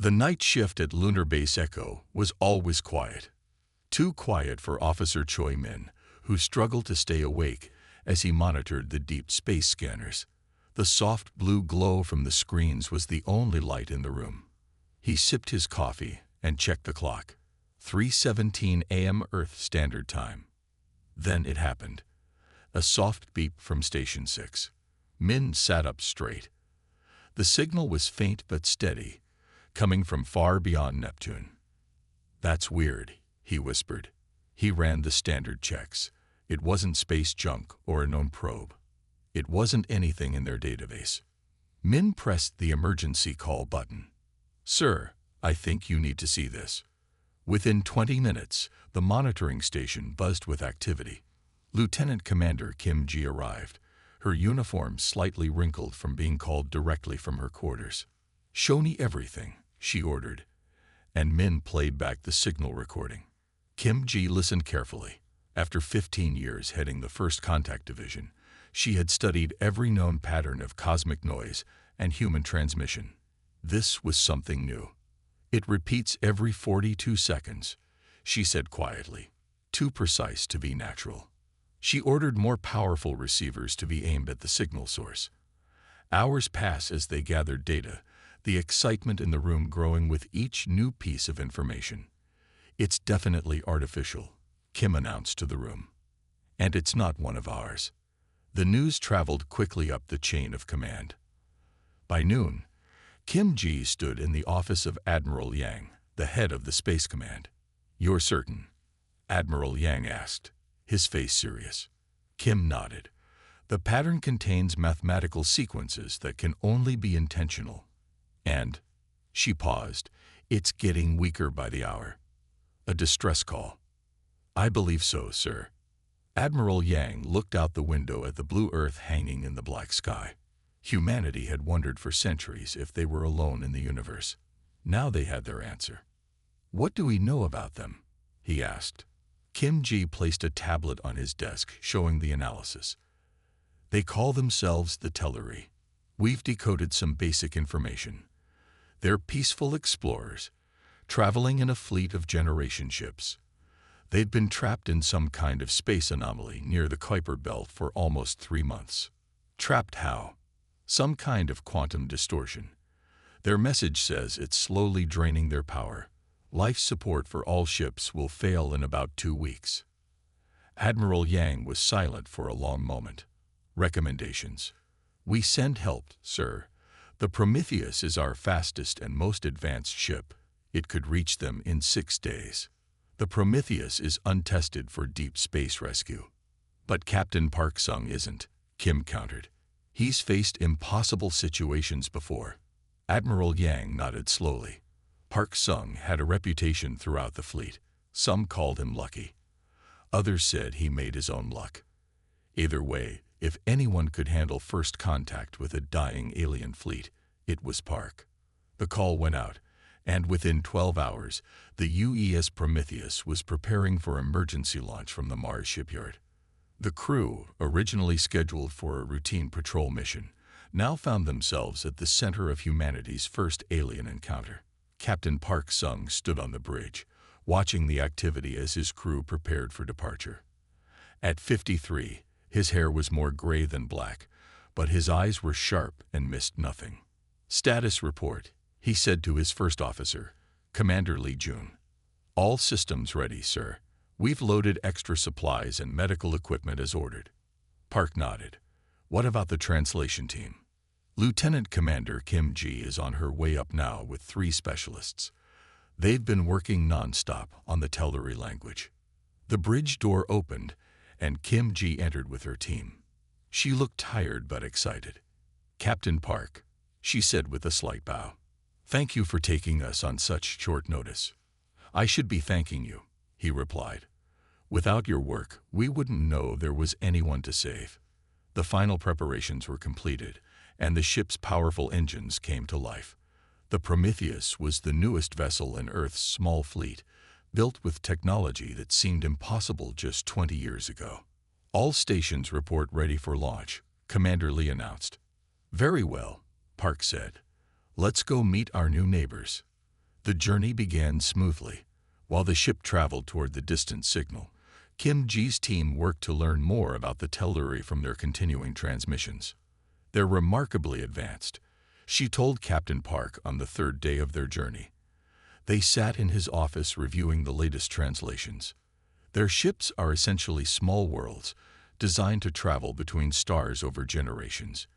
The night shift at Lunar Base Echo was always quiet. Too quiet for Officer Choi Min, who struggled to stay awake as he monitored the deep space scanners. The soft blue glow from the screens was the only light in the room. He sipped his coffee and checked the clock. 3:17 a.m. Earth Standard Time. Then it happened. A soft beep from Station 6. Min sat up straight. The signal was faint but steady, coming from far beyond Neptune. "That's weird," he whispered. He ran the standard checks. It wasn't space junk or a known probe. It wasn't anything in their database. Min pressed the emergency call button. "Sir, I think you need to see this." Within 20 minutes, the monitoring station buzzed with activity. Lieutenant Commander Kim Ji arrived, her uniform slightly wrinkled from being called directly from her quarters. "Show me everything," she ordered, and Min played back the signal recording. Kim Ji listened carefully. After 15 years heading the First Contact Division, she had studied every known pattern of cosmic noise and human transmission. This was something new. "It repeats every 42 seconds, she said quietly, too precise to be natural. She ordered more powerful receivers to be aimed at the signal source. Hours passed as they gathered data, the excitement in the room growing with each new piece of information. "It's definitely artificial," Kim announced to the room. "And it's not one of ours." The news traveled quickly up the chain of command. By noon, Kim Ji stood in the office of Admiral Yang, the head of the Space Command. "You're certain?" Admiral Yang asked, his face serious. Kim nodded. "The pattern contains mathematical sequences that can only be intentional. And," she paused, "it's getting weaker by the hour." "A distress call." "I believe so, sir." Admiral Yang looked out the window at the blue Earth hanging in the black sky. Humanity had wondered for centuries if they were alone in the universe. Now they had their answer. "What do we know about them?" he asked. Kim Ji placed a tablet on his desk showing the analysis. "They call themselves the Telluri. We've decoded some basic information. They're peaceful explorers, traveling in a fleet of generation ships. They'd been trapped in some kind of space anomaly near the Kuiper Belt for almost 3 months. Trapped how? Some kind of quantum distortion. Their message says it's slowly draining their power. Life support for all ships will fail in about 2 weeks." Admiral Yang was silent for a long moment. "Recommendations. We send help, sir. The Prometheus is our fastest and most advanced ship. It could reach them in 6 days. The Prometheus is untested for deep space rescue." "But Captain Park Sung isn't," Kim countered. "He's faced impossible situations before." Admiral Yang nodded slowly. Park Sung had a reputation throughout the fleet. Some called him lucky. Others said he made his own luck. Either way, if anyone could handle first contact with a dying alien fleet, it was Park. The call went out, and within 12 hours, the UES Prometheus was preparing for emergency launch from the Mars shipyard. The crew, originally scheduled for a routine patrol mission, now found themselves at the center of humanity's first alien encounter. Captain Park Sung stood on the bridge, watching the activity as his crew prepared for departure. At 53, his hair was more gray than black, but his eyes were sharp and missed nothing. "Status report," he said to his first officer, Commander Lee Jun. "All systems ready, sir. We've loaded extra supplies and medical equipment as ordered." Park nodded. "What about the translation team?" "Lieutenant Commander Kim Ji is on her way up now with 3 specialists. They've been working non-stop on the Telluri language." The bridge door opened, and Kim Ji entered with her team. She looked tired but excited. "Captain Park," she said with a slight bow. "Thank you for taking us on such short notice." "I should be thanking you," he replied. "Without your work, we wouldn't know there was anyone to save." The final preparations were completed, and the ship's powerful engines came to life. The Prometheus was the newest vessel in Earth's small fleet, built with technology that seemed impossible just 20 years ago. "All stations report ready for launch," Commander Lee announced. "Very well," Park said. "Let's go meet our new neighbors." The journey began smoothly. While the ship traveled toward the distant signal, Kim Ji's team worked to learn more about the Telluri from their continuing transmissions. They're remarkably advanced, she told Captain Park on the third day of their journey. They sat in his office reviewing the latest translations. Their ships are essentially small worlds, designed to travel between stars over generations.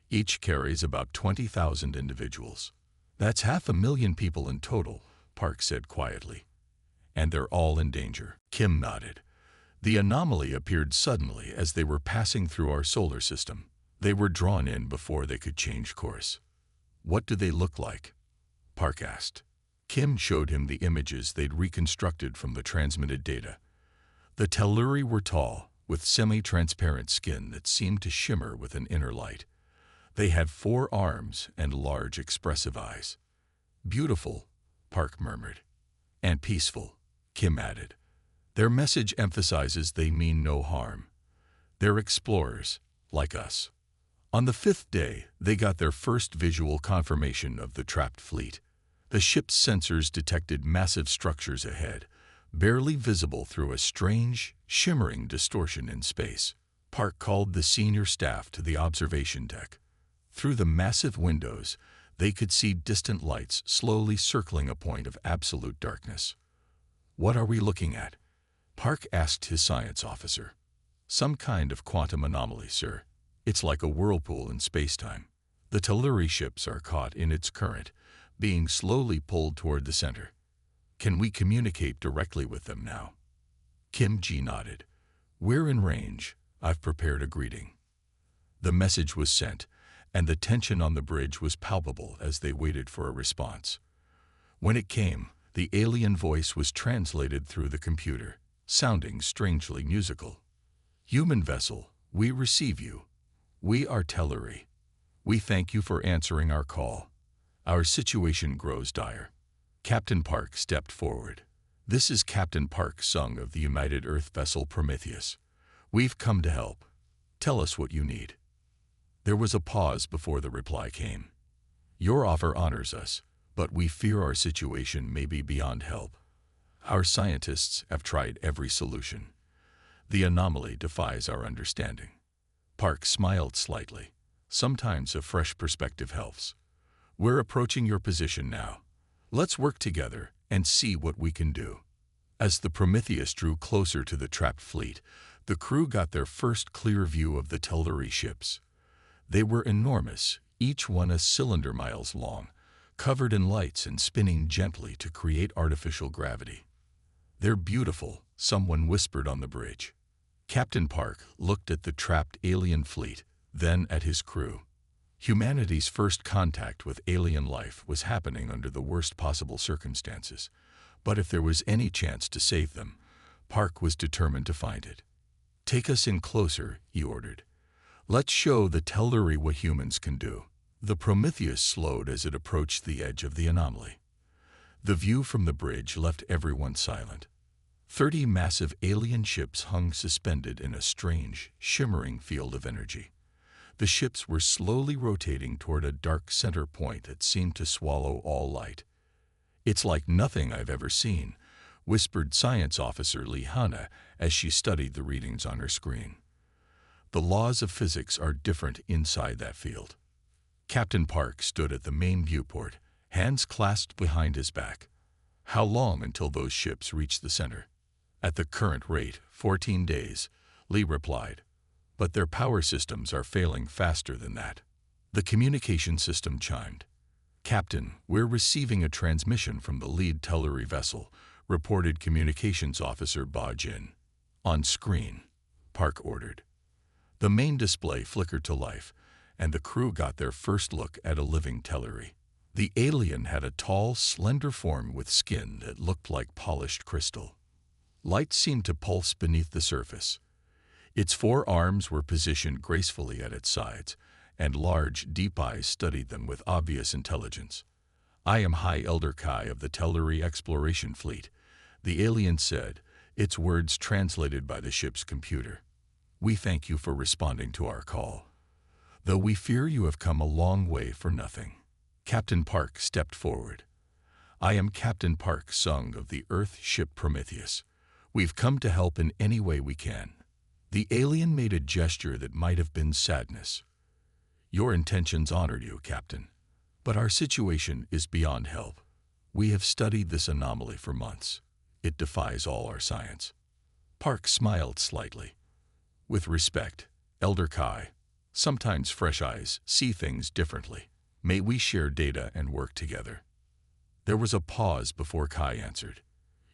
Each carries about 20,000 individuals. That's 500,000 people in total, Park said quietly. And they're all in danger. Kim nodded. The anomaly appeared suddenly as they were passing through our solar system. They were drawn in before they could change course. What do they look like? Park asked. Kim showed him the images they'd reconstructed from the transmitted data. The Telluri were tall, with semi-transparent skin that seemed to shimmer with an inner light. They had 4 arms and large, expressive eyes. Beautiful, Park murmured. And peaceful, Kim added. Their message emphasizes they mean no harm. They're explorers, like us. On the 5th day, they got their first visual confirmation of the trapped fleet. The ship's sensors detected massive structures ahead, barely visible through a strange, shimmering distortion in space. Park called the senior staff to the observation deck. Through the massive windows, they could see distant lights slowly circling a point of absolute darkness. What are we looking at? Park asked his science officer. Some kind of quantum anomaly, sir. It's like a whirlpool in space-time. The Telluri ships are caught in its current, being slowly pulled toward the center. Can we communicate directly with them now? Kim Ji nodded. We're in range. I've prepared a greeting. The message was sent, and the tension on the bridge was palpable as they waited for a response. When it came, the alien voice was translated through the computer, sounding strangely musical. Human vessel, we receive you. We are Telluri. We thank you for answering our call. Our situation grows dire. Captain Park stepped forward. This is Captain Park Sung of the United Earth vessel Prometheus. We've come to help. Tell us what you need. There was a pause before the reply came. Your offer honors us, but we fear our situation may be beyond help. Our scientists have tried every solution. The anomaly defies our understanding. Park smiled slightly. Sometimes a fresh perspective helps. We're approaching your position now. Let's work together and see what we can do. As the Prometheus drew closer to the trapped fleet, the crew got their first clear view of the Telluri ships. They were enormous, each one a cylinder miles long, covered in lights and spinning gently to create artificial gravity. They're beautiful, someone whispered on the bridge. Captain Park looked at the trapped alien fleet, then at his crew. Humanity's first contact with alien life was happening under the worst possible circumstances, but if there was any chance to save them, Park was determined to find it. Take us in closer, he ordered. Let's show the Telluri what humans can do. The Prometheus slowed as it approached the edge of the anomaly. The view from the bridge left everyone silent. 30 massive alien ships hung suspended in a strange, shimmering field of energy. The ships were slowly rotating toward a dark center point that seemed to swallow all light. It's like nothing I've ever seen, whispered Science Officer Lee Hanna as she studied the readings on her screen. The laws of physics are different inside that field. Captain Park stood at the main viewport, hands clasped behind his back. How long until those ships reach the center? At the current rate, 14 days, Lee replied. But their power systems are failing faster than that. The communication system chimed. Captain, we're receiving a transmission from the lead Telluri vessel, reported Communications Officer Ba Jin. On screen, Park ordered. The main display flickered to life, and the crew got their first look at a living Telluri. The alien had a tall, slender form with skin that looked like polished crystal. Light seemed to pulse beneath the surface. Its 4 arms were positioned gracefully at its sides, and large, deep eyes studied them with obvious intelligence. I am High Elder Kai of the Telluri Exploration Fleet, the alien said, its words translated by the ship's computer. We thank you for responding to our call. Though we fear you have come a long way for nothing. Captain Park stepped forward. I am Captain Park Sung of the Earth ship Prometheus. We've come to help in any way we can." The alien made a gesture that might have been sadness. "Your intentions honor you, Captain. But our situation is beyond help. We have studied this anomaly for months. It defies all our science." Park smiled slightly. "With respect, Elder Kai, sometimes fresh eyes see things differently. May we share data and work together?" There was a pause before Kai answered.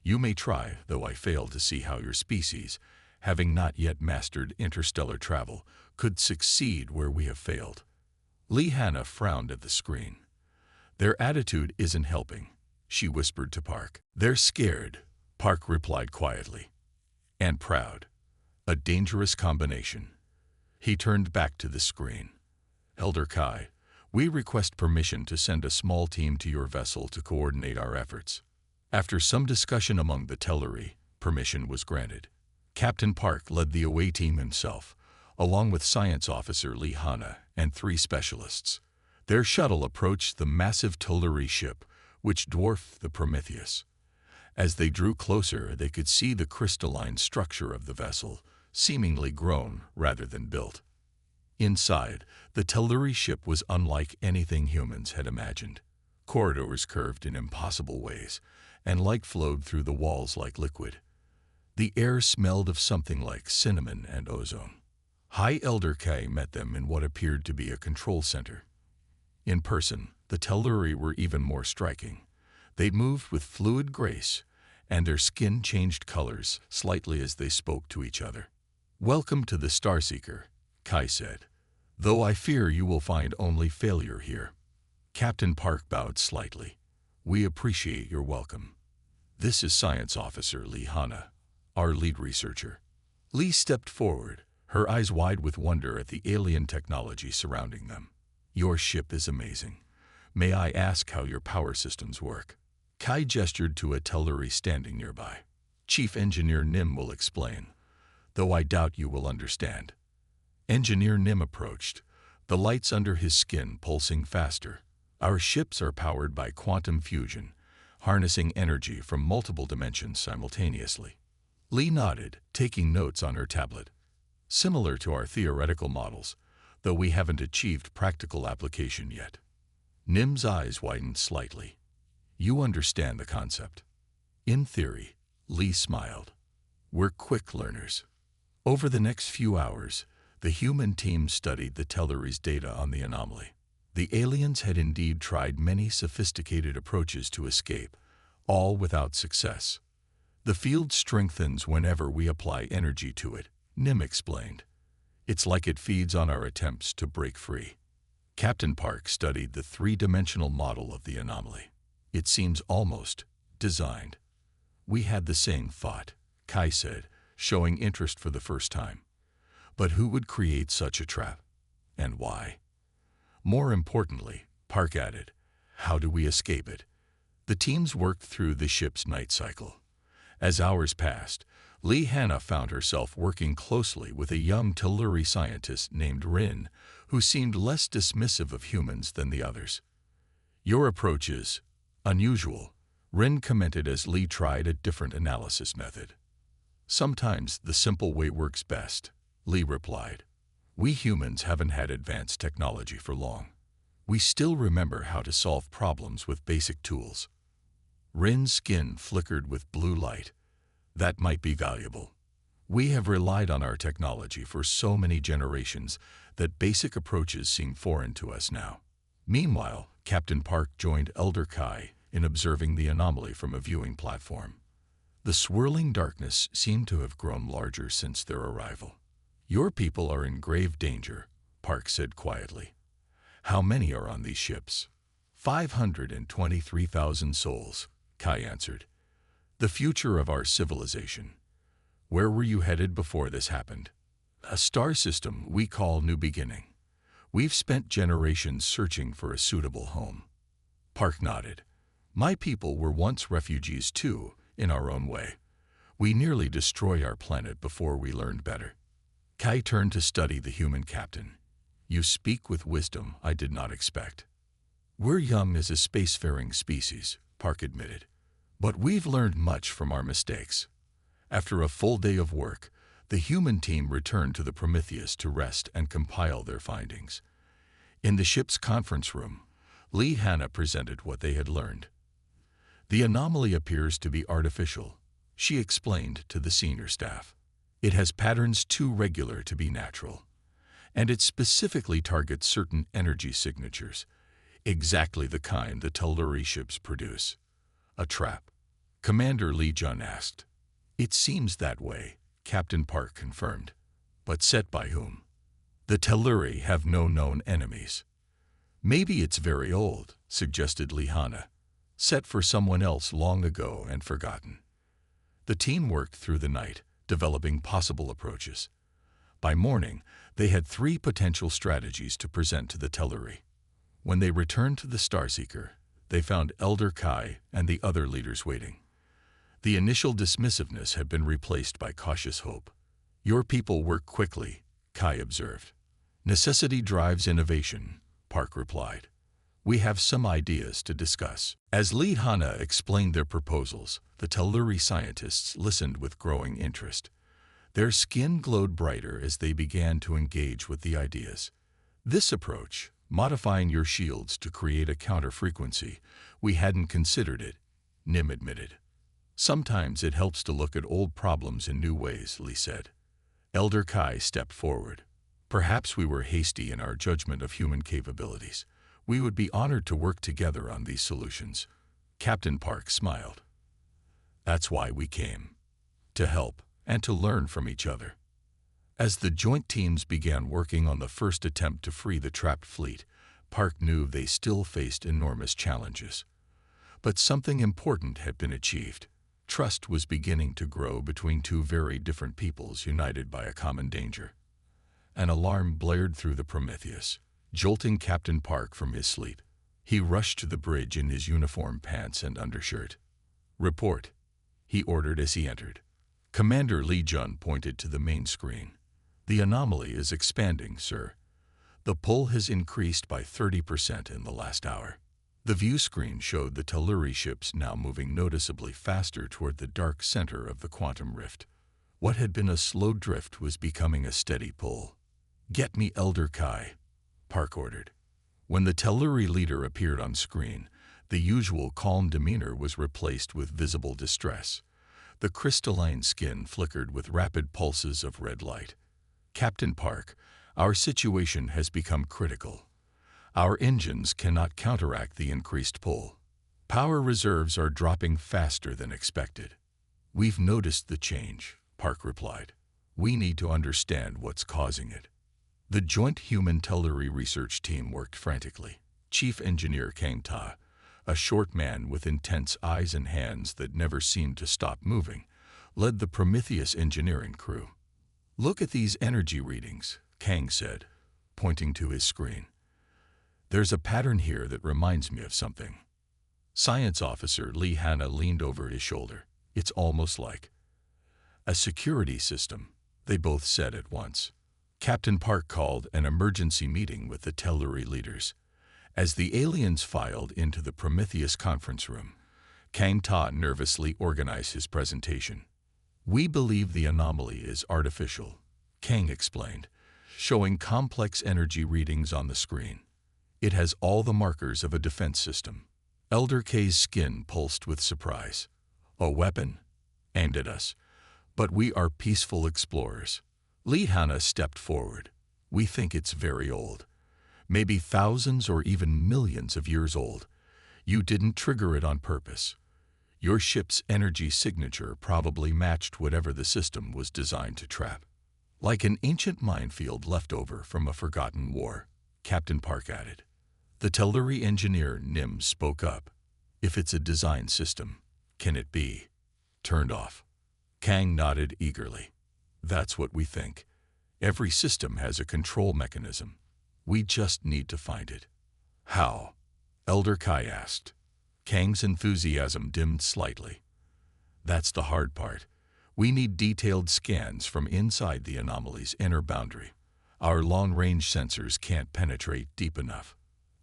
"You may try, though I fail to see how your species, having not yet mastered interstellar travel, could succeed where we have failed." Lee Hanna frowned at the screen. "Their attitude isn't helping," she whispered to Park. "They're scared," Park replied quietly. "And proud. A dangerous combination." He turned back to the screen. "Elder Kai, we request permission to send a small team to your vessel to coordinate our efforts." After some discussion among the Telleri, permission was granted. Captain Park led the away team himself, along with Science Officer Lee Hanna and 3 specialists. Their shuttle approached the massive Telleri ship, which dwarfed the Prometheus. As they drew closer, they could see the crystalline structure of the vessel, seemingly grown rather than built. Inside, the Telleri ship was unlike anything humans had imagined. Corridors curved in impossible ways, and light flowed through the walls like liquid. The air smelled of something like cinnamon and ozone. High Elder Kai met them in what appeared to be a control center. In person, the Telleri were even more striking. They moved with fluid grace, and their skin changed colors slightly as they spoke to each other. "Welcome to the Starseeker," Kai said, "though I fear you will find only failure here." Captain Park bowed slightly. "We appreciate your welcome. This is Science Officer Lee Hanna, our lead researcher." Lee stepped forward, her eyes wide with wonder at the alien technology surrounding them. "Your ship is amazing. May I ask how your power systems work?" Kai gestured to a Telleri standing nearby. "Chief Engineer Nim will explain, though I doubt you will understand." Engineer Nim approached, the lights under his skin pulsing faster. "Our ships are powered by quantum fusion, harnessing energy from multiple dimensions simultaneously." Lee nodded, taking notes on her tablet. "Similar to our theoretical models, though we haven't achieved practical application yet." Nim's eyes widened slightly. "You understand the concept?" "In theory," Lee smiled. "We're quick learners." Over the next few hours, the human team studied the Telleri's data on the anomaly. The aliens had indeed tried many sophisticated approaches to escape, all without success. "The field strengthens whenever we apply energy to it," Nim explained. "It's like it feeds on our attempts to break free." Captain Park studied the 3-dimensional model of the anomaly. "It seems almost designed." "We had the same thought," Kai said, showing interest for the first time. "But who would create such a trap? And why? More importantly," Park added, "how do we escape it?" The teams worked through the ship's night cycle. As hours passed, Lee Hanna found herself working closely with a young Telleri scientist named Rin, who seemed less dismissive of humans than the others. "Your approach is unusual," Rin commented as Lee tried a different analysis method. "Sometimes the simple way works best," Lee replied. "We humans haven't had advanced technology for long. We still remember how to solve problems with basic tools." Rin's skin flickered with blue light. "That might be valuable. We have relied on our technology for so many generations that basic approaches seem foreign to us now." Meanwhile, Captain Park joined Elder Kai in observing the anomaly from a viewing platform. The swirling darkness seemed to have grown larger since their arrival. "Your people are in grave danger," Park said quietly. "How many are on these ships?" 523,000 souls, Kai answered. "The future of our civilization." "Where were you headed before this happened?" "A star system we call New Beginning. We've spent generations searching for a suitable home." Park nodded. "My people were once refugees too, in our own way. We nearly destroyed our planet before we learned better." Kai turned to study the human captain. "You speak with wisdom I did not expect." "We're young as a spacefaring species," Park admitted. But we've learned much from our mistakes. After a full day of work, the human team returned to the Prometheus to rest and compile their findings. In the ship's conference room, Lee Hanna presented what they had learned. The anomaly appears to be artificial, she explained to the senior staff. It has patterns too regular to be natural, and it specifically targets certain energy signatures, exactly the kind the Telluri ships produce. A trap? Commander Lee Jun asked. It seems that way, Captain Park confirmed. But set by whom? The Telluri have no known enemies. Maybe it's very old, suggested Lee Hanna. Set for someone else long ago and forgotten. The team worked through the night, developing possible approaches. By morning, they had 3 potential strategies to present to the Telluri. When they returned to the Starseeker, they found Elder Kai and the other leaders waiting. The initial dismissiveness had been replaced by cautious hope. Your people work quickly, Kai observed. Necessity drives innovation, Park replied. We have some ideas to discuss. As Lee Hanna explained their proposals, the Telluri scientists listened with growing interest. Their skin glowed brighter as they began to engage with the ideas. This approach, modifying your shields to create a counter-frequency, we hadn't considered it, Nim admitted. Sometimes it helps to look at old problems in new ways, Lee said. Elder Kai stepped forward. Perhaps we were hasty in our judgment of human capabilities. We would be honored to work together on these solutions. Captain Park smiled. That's why we came. To help and to learn from each other. As the joint teams began working on the first attempt to free the trapped fleet, Park knew they still faced enormous challenges. But something important had been achieved. Trust was beginning to grow between 2 very different peoples united by a common danger. An alarm blared through the Prometheus, jolting Captain Park from his sleep. He rushed to the bridge in his uniform pants and undershirt. Report, he ordered as he entered. Commander Lee Jun pointed to the main screen. The anomaly is expanding, sir. The pull has increased by 30% in the last hour. The view screen showed the Telluri ships now moving noticeably faster toward the dark center of the quantum rift. What had been a slow drift was becoming a steady pull. Get me Elder Kai, Park ordered. When the Telluri leader appeared on screen, the usual calm demeanor was replaced with visible distress. The crystalline skin flickered with rapid pulses of red light. Captain Park, our situation has become critical. Our engines cannot counteract the increased pull. Power reserves are dropping faster than expected. We've noticed the change, Park replied. We need to understand what's causing it. The joint human Telluri research team worked frantically. Chief Engineer Kang Ta, a short man with intense eyes and hands that never seemed to stop moving, led the Prometheus engineering crew. Look at these energy readings, Kang said, pointing to his screen. There's a pattern here that reminds me of something. Science Officer Lee Hanna leaned over his shoulder. It's almost like a security system, they both said at once. Captain Park called an emergency meeting with the Telluri leaders. As the aliens filed into the Prometheus conference room, Kang Ta nervously organized his presentation. We believe the anomaly is artificial, Kang explained, showing complex energy readings on the screen. It has all the markers of a defense system. Elder K's skin pulsed with surprise. A weapon? Aimed at us. But we are peaceful explorers. Lee Hanna stepped forward. We think it's very old. Maybe thousands or even millions of years old. You didn't trigger it on purpose. Your ship's energy signature probably matched whatever the system was designed to trap. Like an ancient minefield left over from a forgotten war, Captain Park added. The Telluri engineer Nim spoke up. If it's a design system, can it be turned off? Kang nodded eagerly. That's what we think. Every system has a control mechanism. We just need to find it. How? Elder Kai asked. Kang's enthusiasm dimmed slightly. That's the hard part. We need detailed scans from inside the anomaly's inner boundary. Our long-range sensors can't penetrate deep enough.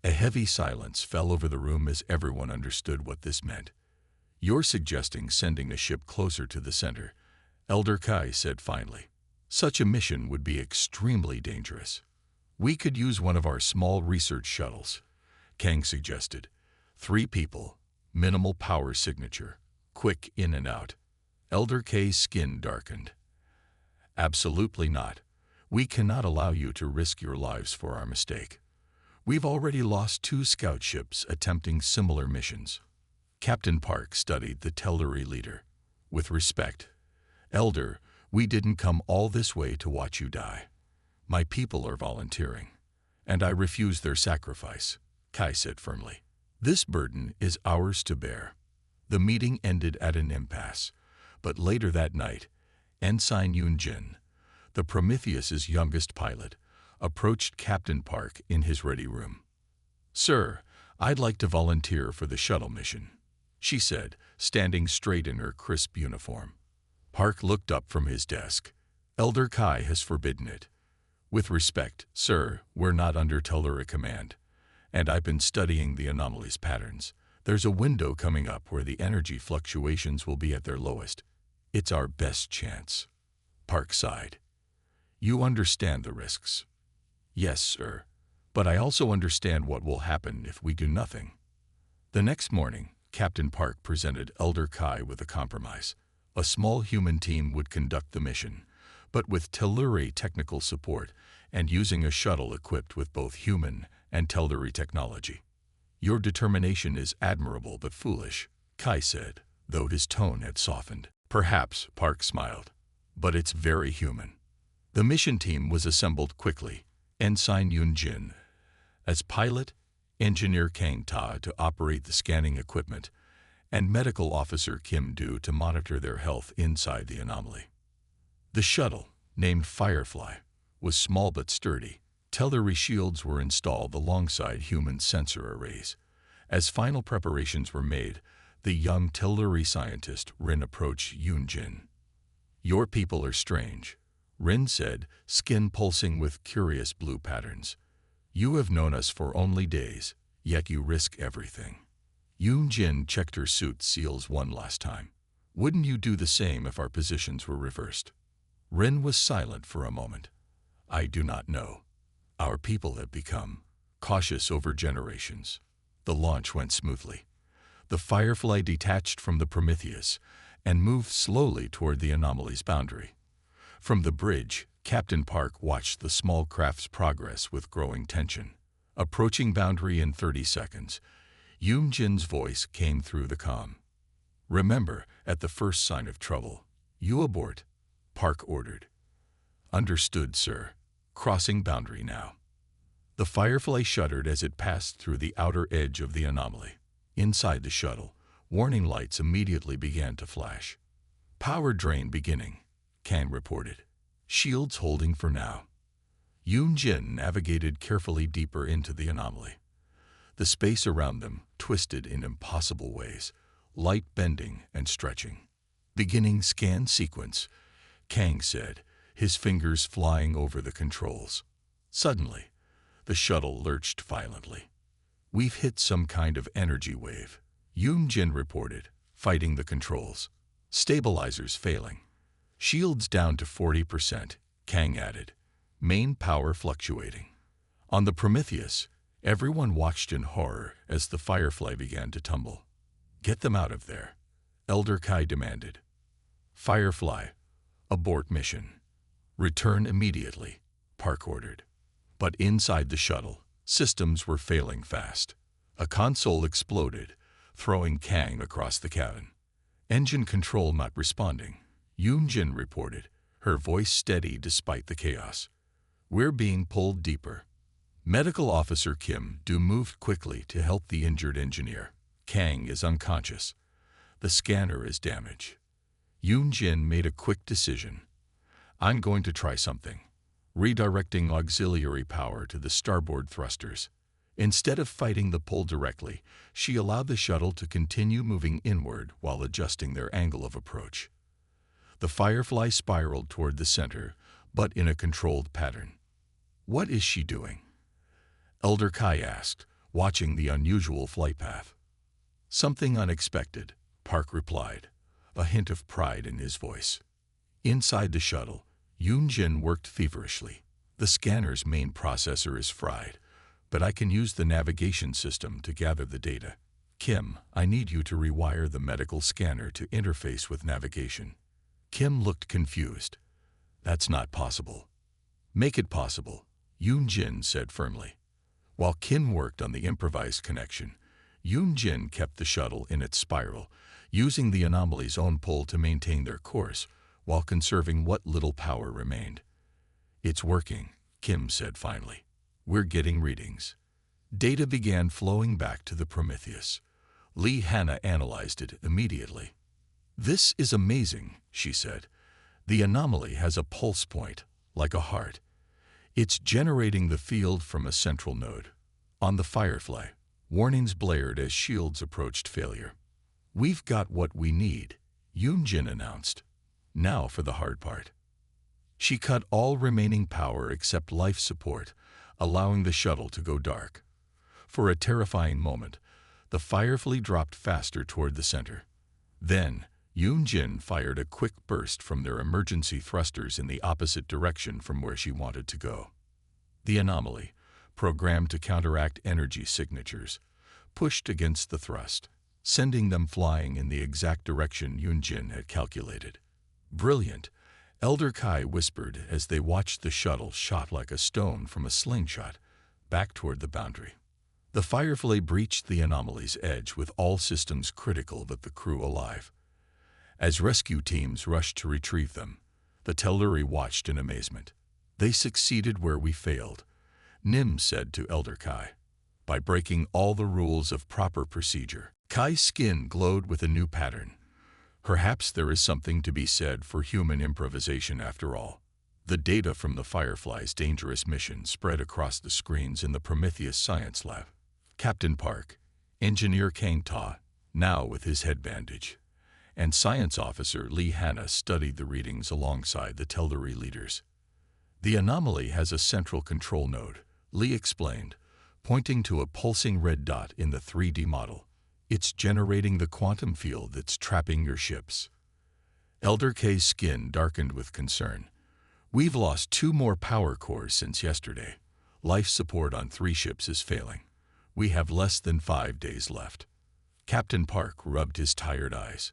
A heavy silence fell over the room as everyone understood what this meant. "You're suggesting sending a ship closer to the center," Elder Kai said finally. "Such a mission would be extremely dangerous." "We could use one of our small research shuttles," Kang suggested. 3 people, minimal power signature, quick in and out. Elder K's skin darkened. "Absolutely not. We cannot allow you to risk your lives for our mistake. We've already lost 2 scout ships attempting similar missions." Captain Park studied the Telluri leader. "With respect, Elder, we didn't come all this way to watch you die. My people are volunteering, and I refuse their sacrifice," Kai said firmly. "This burden is ours to bear." The meeting ended at an impasse, but later that night, Ensign Yoon-jin, the Prometheus's youngest pilot, approached Captain Park in his ready room. "Sir, I'd like to volunteer for the shuttle mission," she said, standing straight in her crisp uniform. Park looked up from his desk. "Elder Kai has forbidden it. With respect, sir, we're not under Telluri command, and I've been studying the anomaly's patterns. There's a window coming up where the energy fluctuations will be at their lowest. It's our best chance." Park sighed. "You understand the risks." "Yes, sir, but I also understand what will happen if we do nothing." The next morning, Captain Park presented Elder Kai with a compromise. A small human team would conduct the mission, but with Telluri technical support and using a shuttle equipped with both human and Telluri technology. "Your determination is admirable but foolish," Kai said, though his tone had softened. "Perhaps," Park smiled, "but it's very human." The mission team was assembled quickly. Ensign Yoon-jin as pilot, Engineer Kang Ta to operate the scanning equipment, and Medical Officer Kim Do to monitor their health inside the anomaly. The shuttle, named Firefly, was small but sturdy. Telluri shields were installed alongside human sensor arrays. As final preparations were made, the young Telluri scientist Rin approached Yoon-jin. "Your people are strange," Rin said, skin pulsing with curious blue patterns. "You have known us for only days, yet you risk everything." Yoon-jin checked her suit seals one last time. "Wouldn't you do the same if our positions were reversed?" Rin was silent for a moment. "I do not know. Our people have become cautious over generations." The launch went smoothly. The Firefly detached from the Prometheus and moved slowly toward the anomaly's boundary. From the bridge, Captain Park watched the small craft's progress with growing tension. Approaching boundary in 30 seconds, Yoon-jin's voice came through the comm. "Remember, at the first sign of trouble, you abort," Park ordered. "Understood, sir. Crossing boundary now." The Firefly shuddered as it passed through the outer edge of the anomaly. Inside the shuttle, warning lights immediately began to flash. "Power drain beginning," Kang reported. "Shields holding for now." Yoon-jin navigated carefully deeper into the anomaly. The space around them twisted in impossible ways, light bending and stretching. "Beginning scan sequence," Kang said, his fingers flying over the controls. Suddenly, the shuttle lurched violently. "We've hit some kind of energy wave," Yoon-jin reported, fighting the controls. "Stabilizers failing." "Shields down to 40%, Kang added. "Main power fluctuating." On the Prometheus, everyone watched in horror as the Firefly began to tumble. "Get them out of there," Elder Kai demanded. "Firefly, abort mission. Return immediately," Park ordered. But inside the shuttle, systems were failing fast. A console exploded, throwing Kang across the cabin. "Engine control not responding," Yoon-jin reported, her voice steady despite the chaos. "We're being pulled deeper." Medical Officer Kim Do moved quickly to help the injured engineer. "Kang is unconscious. The scanner is damaged." Yoon-jin made a quick decision. "I'm going to try something," redirecting auxiliary power to the starboard thrusters. Instead of fighting the pull directly, she allowed the shuttle to continue moving inward while adjusting their angle of approach. The Firefly spiraled toward the center, but in a controlled pattern. "What is she doing?" Elder Kai asked, watching the unusual flight path. "Something unexpected," Park replied, a hint of pride in his voice. Inside the shuttle, Yoon-jin worked feverishly. "The scanner's main processor is fried, but I can use the navigation system to gather the data. Kim, I need you to rewire the medical scanner to interface with navigation." Kim looked confused. "That's not possible." "Make it possible," Yoon-jin said firmly. While Kim worked on the improvised connection, Yoon-jin kept the shuttle in its spiral, using the anomaly's own pull to maintain their course while conserving what little power remained. "It's working," Kim said finally. "We're getting readings." Data began flowing back to the Prometheus. Lee Hanna analyzed it immediately. "This is amazing," she said. "The anomaly has a pulse point, like a heart. It's generating the field from a central node." On the Firefly, warnings blared as shields approached failure. "We've got what we need," Yoon-jin announced. "Now for the hard part." She cut all remaining power except life support, allowing the shuttle to go dark. For a terrifying moment, the Firefly dropped faster toward the center. Then, Yoon-jin fired a quick burst from their emergency thrusters in the opposite direction from where she wanted to go. The anomaly, programmed to counteract energy signatures, pushed against the thrust, sending them flying in the exact direction Yoon-jin had calculated. "Brilliant," Elder Kai whispered as they watched the shuttle shot like a stone from a slingshot, back toward the boundary. The Firefly breached the anomaly's edge with all systems critical but the crew alive. As rescue teams rushed to retrieve them, the Telluri watched in amazement. "They succeeded where we failed," Nim said to Elder Kai, "by breaking all the rules of proper procedure." Kai's skin glowed with a new pattern. Perhaps there is something to be said for human improvisation after all. The data from the Firefly's dangerous mission spread across the screens in the Prometheus science lab. Captain Park, Engineer Kang Ta, now with his head bandage, and Science Officer Lee Hanna studied the readings alongside the Telluri leaders. "The anomaly has a central control node," Lee explained, pointing to a pulsing red dot in the 3D model. "It's generating the quantum field that's trapping your ships." Elder K's skin darkened with concern. "We've lost 2 more power cores since yesterday. Life support on 3 ships is failing. We have less than 5 days left." Captain Park rubbed his tired eyes.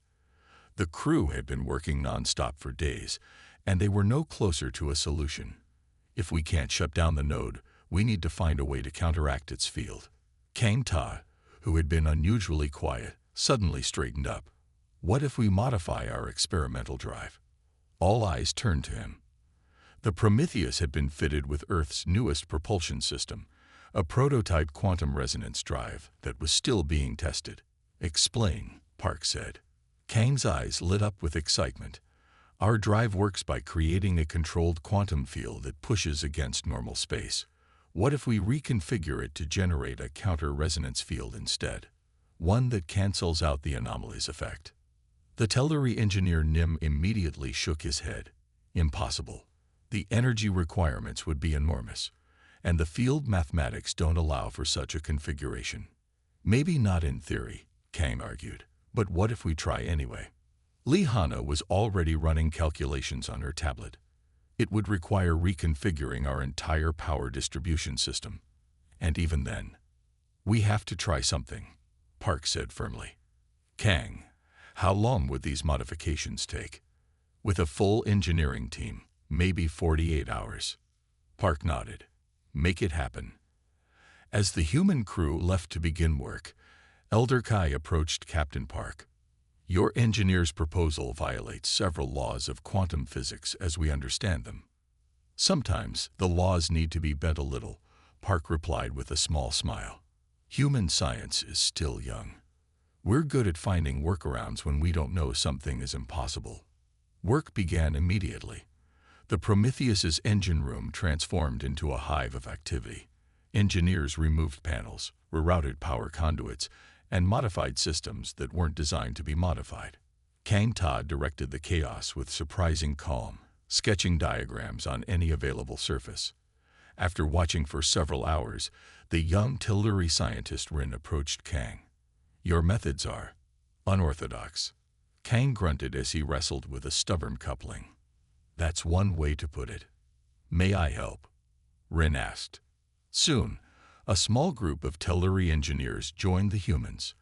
The crew had been working non-stop for days, and they were no closer to a solution. "If we can't shut down the node, we need to find a way to counteract its field." Kang Ta, who had been unusually quiet, suddenly straightened up. "What if we modify our experimental drive?" All eyes turned to him. The Prometheus had been fitted with Earth's newest propulsion system, a prototype quantum resonance drive that was still being tested. "Explain," Park said. Kang's eyes lit up with excitement. "Our drive works by creating a controlled quantum field that pushes against normal space. What if we reconfigure it to generate a counter-resonance field instead? One that cancels out the anomaly's effect?" The Telluri engineer Nim immediately shook his head. "Impossible. The energy requirements would be enormous, and the field mathematics don't allow for such a configuration." "Maybe not in theory," Kang argued, "but what if we try anyway?" Lee Hanna was already running calculations on her tablet. "It would require reconfiguring our entire power distribution system. And even then, we have to try something," Park said firmly. "Kang, how long would these modifications take?" "With a full engineering team, maybe 48 hours. Park nodded. "Make it happen." As the human crew left to begin work, Elder Kai approached Captain Park. "Your engineer's proposal violates several laws of quantum physics as we understand them." "Sometimes the laws need to be bent a little," Park replied with a small smile. "Human science is still young. We're good at finding workarounds when we don't know something is impossible." Work began immediately. The Prometheus's engine room transformed into a hive of activity. Engineers removed panels, rerouted power conduits, and modified systems that weren't designed to be modified. Kang Ta directed the chaos with surprising calm, sketching diagrams on any available surface. After watching for several hours, The young Telluri scientist Rin approached Kang. "Your methods are unorthodox." Kang grunted as he wrestled with a stubborn coupling. "That's one way to put it." "May I help?" Rin asked. Soon, a small group of Telluri engineers joined the humans.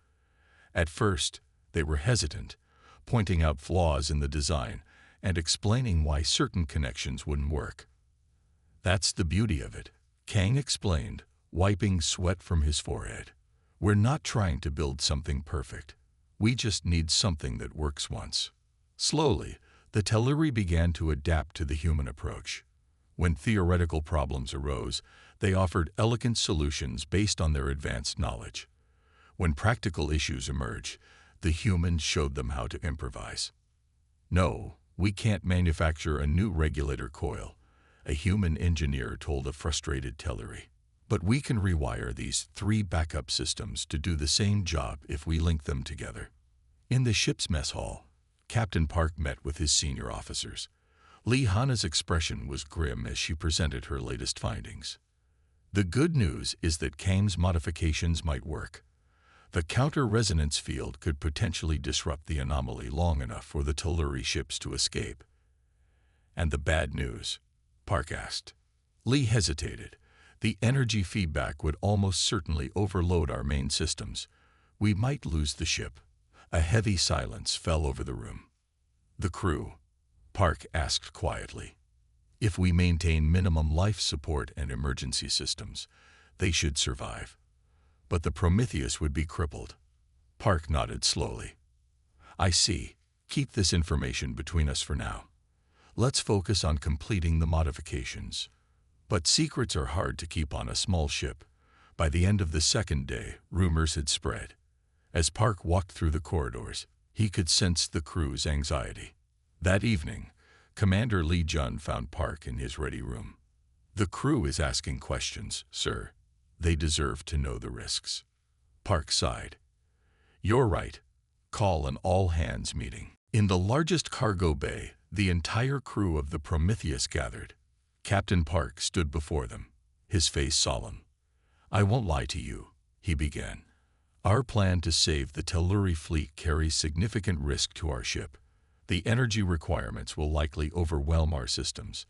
At first, they were hesitant, pointing out flaws in the design and explaining why certain connections wouldn't work. "That's the beauty of it," Kang explained, wiping sweat from his forehead. "We're not trying to build something perfect. We just need something that works once." Slowly, the Telluri began to adapt to the human approach. When theoretical problems arose, they offered elegant solutions based on their advanced knowledge. When practical issues emerged, the humans showed them how to improvise. "No, we can't manufacture a new regulator coil," a human engineer told a frustrated Telluri. "But we can rewire these 3 backup systems to do the same job if we link them together." In the ship's mess hall, Captain Park met with his senior officers. Lee Hana's expression was grim as she presented her latest findings. "The good news is that Kang's modifications might work. The counter-resonance field could potentially disrupt the anomaly long enough for the Telluri ships to escape." "And the bad news?" Park asked. Lee hesitated. "The energy feedback would almost certainly overload our main systems. We might lose the ship." A heavy silence fell over the room. "The crew?" Park asked quietly. "If we maintain minimum life support and emergency systems, they should survive. But the Prometheus would be crippled." Park nodded slowly. "I see. Keep this information between us for now. Let's focus on completing the modifications." But secrets are hard to keep on a small ship. By the end of the second day, rumors had spread. As Park walked through the corridors, he could sense the crew's anxiety. That evening, Commander Lee Jun found Park in his ready room. "The crew is asking questions, sir. They deserve to know the risks." Park sighed. "You're right. Call an all-hands meeting." In the largest cargo bay, the entire crew of the Prometheus gathered. Captain Park stood before them, his face solemn. "I won't lie to you," he began. "Our plan to save the Telluri fleet carries significant risk to our ship. The energy requirements will likely overwhelm our systems.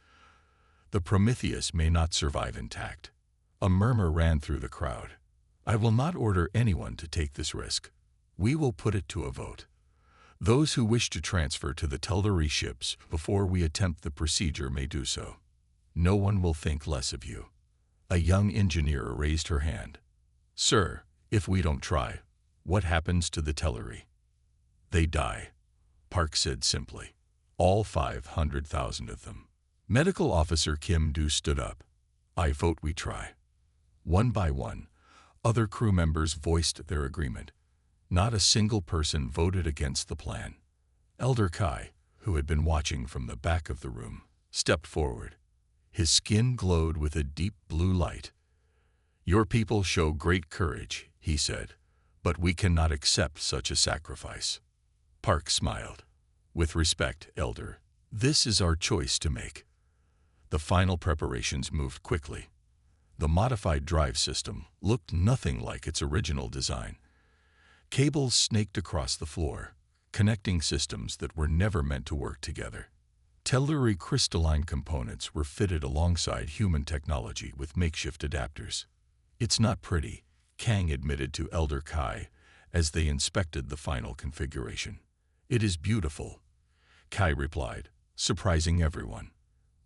The Prometheus may not survive intact." A murmur ran through the crowd. "I will not order anyone to take this risk. We will put it to a vote. Those who wish to transfer to the Telluri ships before we attempt the procedure may do so. No one will think less of you." A young engineer raised her hand. "Sir, if we don't try, what happens to the Telluri?" "They die," Park said simply. "All 500,000 of them." Medical Officer Kim Do stood up. "I vote we try." One by one, other crew members voiced their agreement. Not a single person voted against the plan. Elder Kai, who had been watching from the back of the room, stepped forward. His skin glowed with a deep blue light. "Your people show great courage," he said, "but we cannot accept such a sacrifice." Park smiled. "With respect, Elder, this is our choice to make." The final preparations moved quickly. The modified drive system looked nothing like its original design. Cables snaked across the floor, connecting systems that were never meant to work together. Telluri crystalline components were fitted alongside human technology with makeshift adapters. "It's not pretty," Kang admitted to Elder Kai as they inspected the final configuration. "It is beautiful," Kai replied, surprising everyone.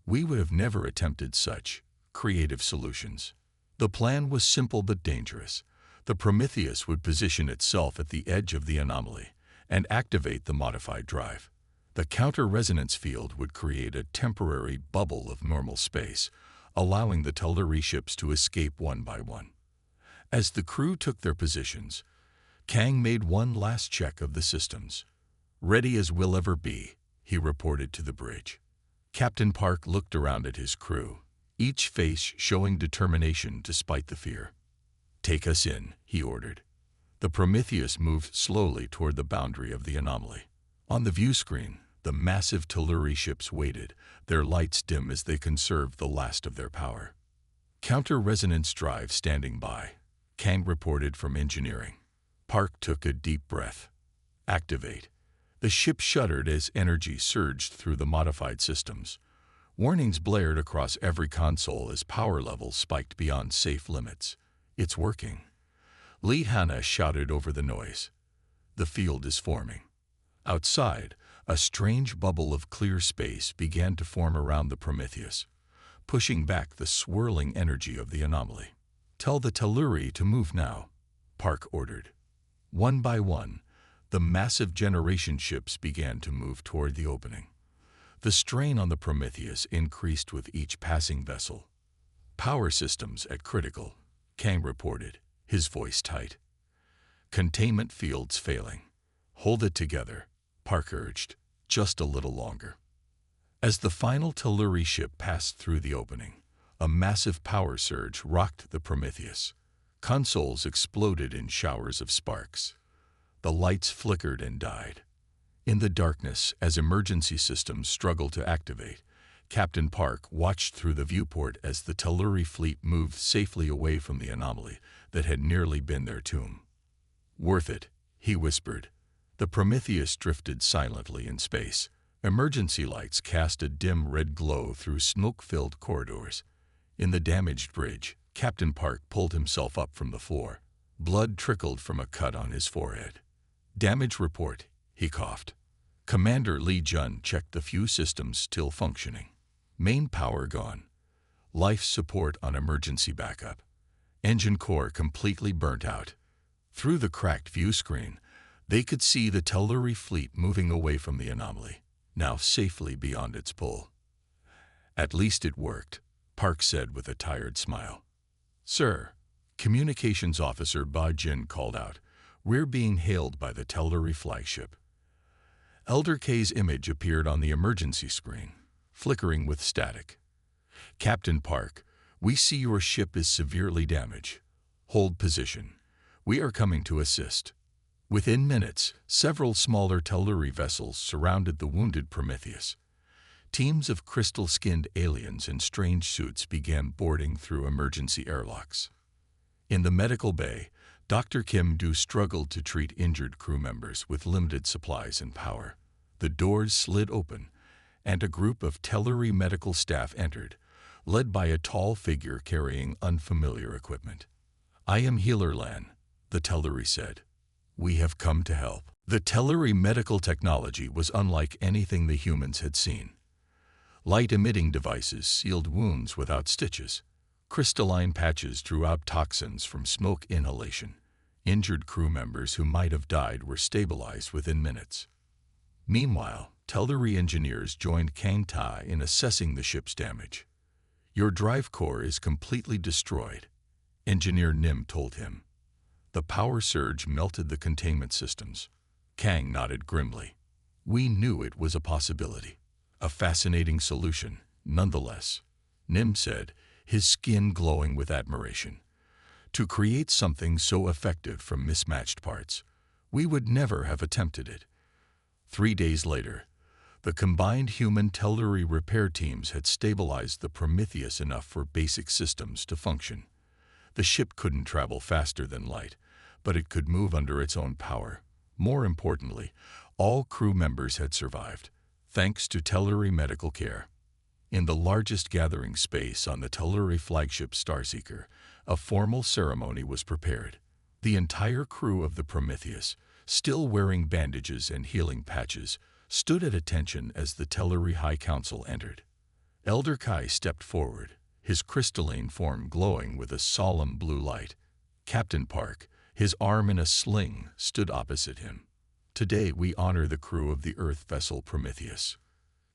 "We would have never attempted such creative solutions." The plan was simple but dangerous. The Prometheus would position itself at the edge of the anomaly and activate the modified drive. The counter-resonance field would create a temporary bubble of normal space, allowing the Telluri ships to escape one by one. As the crew took their positions, Kang made one last check of the systems. "Ready as we'll ever be," he reported to the bridge. Captain Park looked around at his crew, each face showing determination despite the fear. "Take us in," he ordered. The Prometheus moved slowly toward the boundary of the anomaly. On the view screen, the massive Telluri ships waited, their lights dim as they conserved the last of their power. Counter-resonance drive standing by, Kang reported from engineering. Park took a deep breath. Activate. The ship shuddered as energy surged through the modified systems. Warnings blared across every console as power levels spiked beyond safe limits. It's working. Lee Hanna shouted over the noise. The field is forming. Outside, a strange bubble of clear space began to form around the Prometheus, pushing back the swirling energy of the anomaly. Tell the Telluri to move now, Park ordered. One by one, the massive generation ships began to move toward the opening. The strain on the Prometheus increased with each passing vessel. Power systems at critical, Kang reported, his voice tight. Containment fields failing. Hold it together, Park urged, just a little longer. As the final Telluri ship passed through the opening, a massive power surge rocked the Prometheus. Consoles exploded in showers of sparks. The lights flickered and died. In the darkness, as emergency systems struggled to activate, Captain Park watched through the viewport as the Telluri fleet moved safely away from the anomaly that had nearly been their tomb. Worth it, he whispered. The Prometheus drifted silently in space. Emergency lights cast a dim red glow through smoke-filled corridors. In the damaged bridge, Captain Park pulled himself up from the floor. Blood trickled from a cut on his forehead. Damage report, he coughed. Commander Lee Jun checked the few systems still functioning. Main power gone. Life support on emergency backup. Engine core completely burnt out. Through the cracked view screen, they could see the Telluri fleet moving away from the anomaly, now safely beyond its pull. At least it worked, Park said with a tired smile. Sir, Communications Officer Ba Jin called out. We're being hailed by the Telluri flagship. Elder K's image appeared on the emergency screen, flickering with static. Captain Park, we see your ship is severely damaged. Hold position. We are coming to assist. Within minutes, several smaller Telluri vessels surrounded the wounded Prometheus. Teams of crystal-skinned aliens in strange suits began boarding through emergency airlocks. In the medical bay, Dr. Kim Do struggled to treat injured crew members with limited supplies and power. The doors slid open, and a group of Telluri medical staff entered, led by a tall figure carrying unfamiliar equipment. I am Healer Lan, the Telluri said. We have come to help. The Telluri medical technology was unlike anything the humans had seen. Light-emitting devices sealed wounds without stitches. Crystalline patches drew out toxins from smoke inhalation. Injured crew members who might have died were stabilized within minutes. Meanwhile, Telluri engineers joined Kang Tai in assessing the ship's damage. Your drive core is completely destroyed, Engineer Nim told him. The power surge melted the containment systems. Kang nodded grimly. We knew it was a possibility. A fascinating solution, nonetheless, Nim said, his skin glowing with admiration. To create something so effective from mismatched parts, we would never have attempted it. 3 days later, the combined human Telluri repair teams had stabilized the Prometheus enough for basic systems to function. The ship couldn't travel faster than light, but it could move under its own power. More importantly, all crew members had survived, thanks to Telluri medical care. In the largest gathering space on the Telluri flagship Starseeker, a formal ceremony was prepared. The entire crew of the Prometheus, still wearing bandages and healing patches, stood at attention as the Telluri High Council entered. Elder Kai stepped forward, his crystalline form glowing with a solemn blue light. Captain Park, his arm in a sling, stood opposite him. Today we honor the crew of the Earth vessel Prometheus,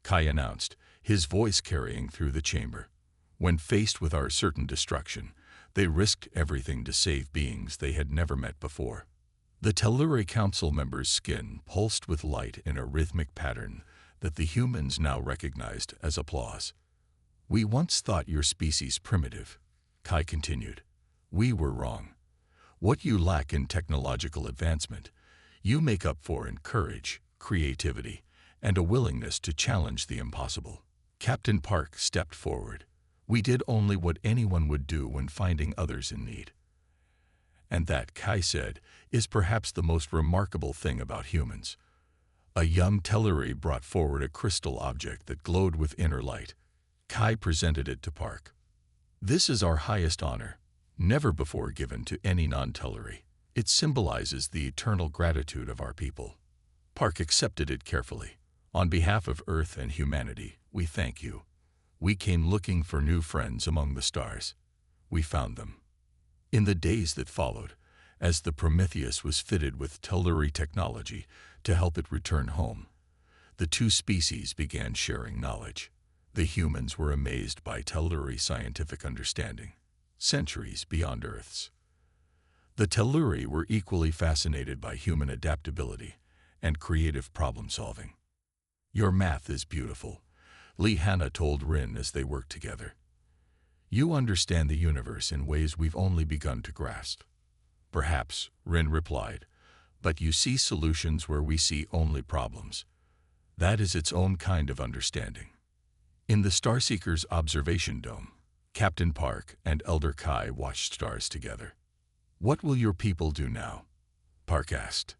Kai announced, his voice carrying through the chamber. When faced with our certain destruction, they risked everything to save beings they had never met before. The Telluri Council members' skin pulsed with light in a rhythmic pattern that the humans now recognized as applause. We once thought your species primitive, Kai continued. We were wrong. What you lack in technological advancement, you make up for in courage, creativity, and a willingness to challenge the impossible. Captain Park stepped forward. We did only what anyone would do when finding others in need. And that, Kai said, is perhaps the most remarkable thing about humans. A young Telluri brought forward a crystal object that glowed with inner light. Kai presented it to Park. This is our highest honor, never before given to any non-Telluri. It symbolizes the eternal gratitude of our people. Park accepted it carefully. On behalf of Earth and humanity, we thank you. We came looking for new friends among the stars. We found them. In the days that followed, as the Prometheus was fitted with Telluri technology to help it return home, the two species began sharing knowledge. The humans were amazed by Telluri scientific understanding, centuries beyond Earth's. The Telluri were equally fascinated by human adaptability and creative problem-solving. Your math is beautiful, Lihanna told Rin as they worked together. You understand the universe in ways we've only begun to grasp. Perhaps, Rin replied, but you see solutions where we see only problems. That is its own kind of understanding. In the Starseeker's observation dome, Captain Park and Elder Kai watched stars together. What will your people do now? Park asked.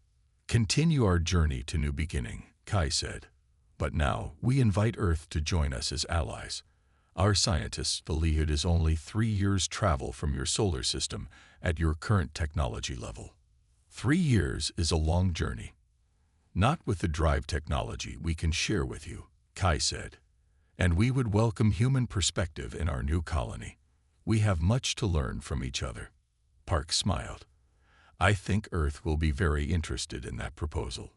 Continue our journey to new beginning, Kai said. But now, we invite Earth to join us as allies. Our scientists believe it is only 3 years' travel from your solar system at your current technology level. 3 years is a long journey. Not with the drive technology we can share with you, Kai said. And we would welcome human perspective in our new colony. We have much to learn from each other. Park smiled. I think Earth will be very interested in that proposal.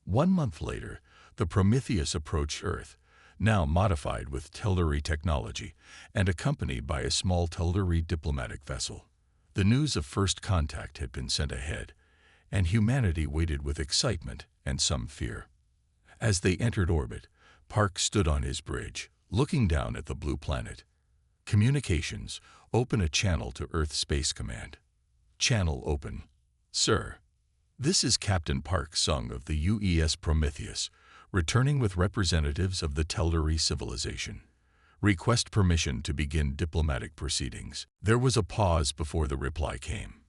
1 month later, the Prometheus approached Earth, now modified with Telluri technology and accompanied by a small Telluri diplomatic vessel. The news of first contact had been sent ahead, and humanity waited with excitement and some fear. As they entered orbit, Park stood on his bridge, looking down at the blue planet. Communications, open a channel to Earth Space Command. Channel open. Sir, this is Captain Park Sung of the UES Prometheus, returning with representatives of the Telluri civilization. Request permission to begin diplomatic proceedings. There was a pause before the reply came.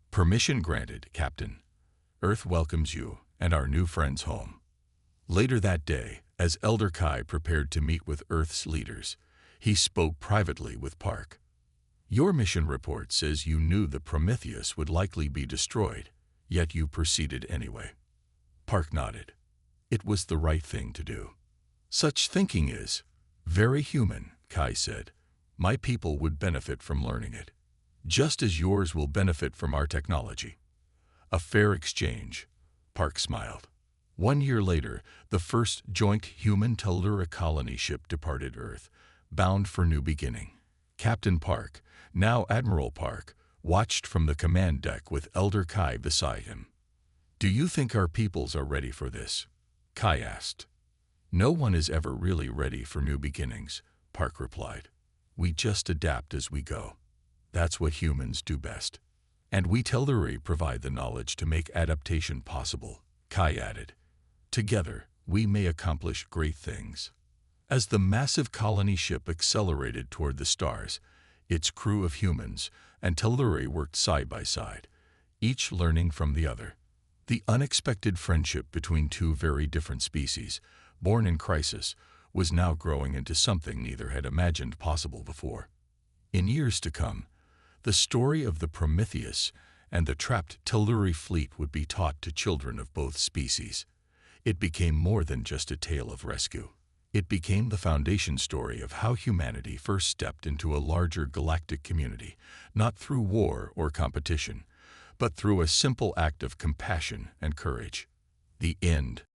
Permission granted, Captain. Earth welcomes you and our new friends home. Later that day, as Elder Kai prepared to meet with Earth's leaders, he spoke privately with Park. Your mission report says you knew the Prometheus would likely be destroyed, yet you proceeded anyway. Park nodded. It was the right thing to do. Such thinking is very human, Kai said. My people would benefit from learning it, just as yours will benefit from our technology. A fair exchange, Park smiled. 1 year later, the first joint human-Telluri colony ship departed Earth, bound for new beginning. Captain Park, now Admiral Park, watched from the command deck with Elder Kai beside him. Do you think our peoples are ready for this? Kai asked. No one is ever really ready for new beginnings, Park replied. We just adapt as we go. That's what humans do best. And we Telluri provide the knowledge to make adaptation possible, Kai added. Together, we may accomplish great things. As the massive colony ship accelerated toward the stars, its crew of humans and Telluri worked side by side, each learning from the other. The unexpected friendship between two very different species, born in crisis, was now growing into something neither had imagined possible before. In years to come, the story of the Prometheus and the trapped Telluri fleet would be taught to children of both species. It became more than just a tale of rescue. It became the foundation story of how humanity first stepped into a larger galactic community, not through war or competition, but through a simple act of compassion and courage. The end.